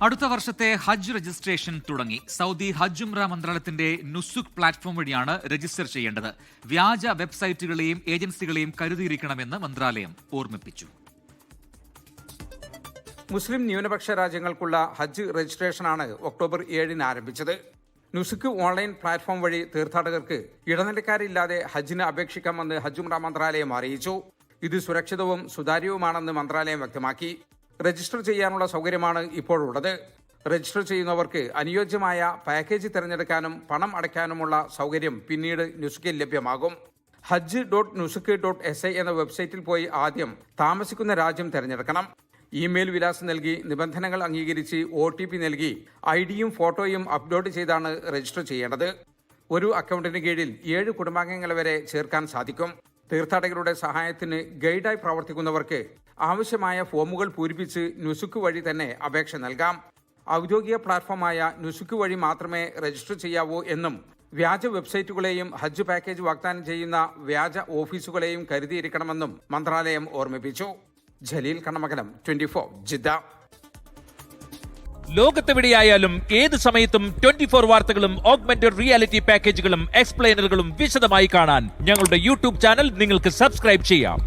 അടുത്ത വർഷത്തെ ഹജ്ജ് രജിസ്ട്രേഷൻ തുടങ്ങി. സൗദി ഹജ്ജ് ഉംറ മന്ത്രാലയത്തിന്റെ നുസുക് പ്ലാറ്റ്ഫോം വഴിയാണ് രജിസ്റ്റർ ചെയ്യേണ്ടത്. വ്യാജ വെബ്സൈറ്റുകളെയും ഏജൻസികളെയും കരുതിയിരിക്കണമെന്ന് മന്ത്രാലയം ഓർമ്മിപ്പിച്ചു. മുസ്ലിം ന്യൂനപക്ഷ രാജ്യങ്ങൾക്കുള്ള ഹജ്ജ് രജിസ്ട്രേഷനാണ് ഒക്ടോബർ 7-ന് ആരംഭിച്ചത്. നുസുക് ഓൺലൈൻ പ്ലാറ്റ്ഫോം വഴി തീർത്ഥാടകർക്ക് ഇടനിലക്കാരില്ലാതെ ഹജ്ജിന് അപേക്ഷിക്കാമെന്ന് ഹജ്ജ് ഉംറ മന്ത്രാലയം അറിയിച്ചു. ഇത് സുരക്ഷിതവും സുതാര്യവുമാണെന്ന് മന്ത്രാലയം വ്യക്തമാക്കി. രജിസ്റ്റർ ചെയ്യാനുള്ള സൗകര്യമാണ് ഇപ്പോഴുള്ളത്. രജിസ്റ്റർ ചെയ്യുന്നവർക്ക് അനുയോജ്യമായ പാക്കേജ് തിരഞ്ഞെടുക്കാനും പണം അടയ്ക്കാനുമുള്ള സൗകര്യം പിന്നീട് നുസുക്കിൽ ലഭ്യമാകും. hajj.nusuc.si എന്ന വെബ്സൈറ്റിൽ പോയി ആദ്യം താമസിക്കുന്ന രാജ്യം തിരഞ്ഞെടുക്കണം. ഇമെയിൽ വിലാസം നൽകി നിബന്ധനകൾ അംഗീകരിച്ച് OTP നൽകി ഐഡിയും ഫോട്ടോയും അപ്ലോഡ് ചെയ്താണ് രജിസ്റ്റർ ചെയ്യേണ്ടത്. ഒരു അക്കൗണ്ടിന് കീഴിൽ 7 കുടുംബാംഗങ്ങളെ വരെ ചേർക്കാൻ സാധിക്കും. തീർത്ഥാടകരുടെ സഹായത്തിന് ഗൈഡായി പ്രവർത്തിക്കുന്നവർക്ക് ആവശ്യമായ ഫോമുകൾ പൂരിപ്പിച്ച് നുസുക്ക് വഴി തന്നെ അപേക്ഷ നൽകാം. ഔദ്യോഗിക പ്ലാറ്റ്ഫോമായ നുസുക്ക് വഴി മാത്രമേ രജിസ്റ്റർ ചെയ്യാവൂ എന്നും വ്യാജ വെബ്സൈറ്റുകളെയും ഹജ്ജ് പാക്കേജ് വാഗ്ദാനം ചെയ്യുന്ന വ്യാജ ഓഫീസുകളെയും കരുതിയിരിക്കണമെന്നും മന്ത്രാലയം ഓർമ്മിപ്പിച്ചു. ജലീൽ കണ്ണമംഗലം, 24 ജിദ്ദ. ലോകത്തെവിടെയായാലും ഏത് സമയത്തും 24 വാർത്തകളും ഓഗ്മെന്റഡ് റിയാലിറ്റി പാക്കേജുകളും എക്സ്പ്ലെയിനറുകളും വിശദമായി കാണാൻ ഞങ്ങളുടെ യൂട്യൂബ് ചാനൽ നിങ്ങൾക്ക് സബ്സ്ക്രൈബ് ചെയ്യാം.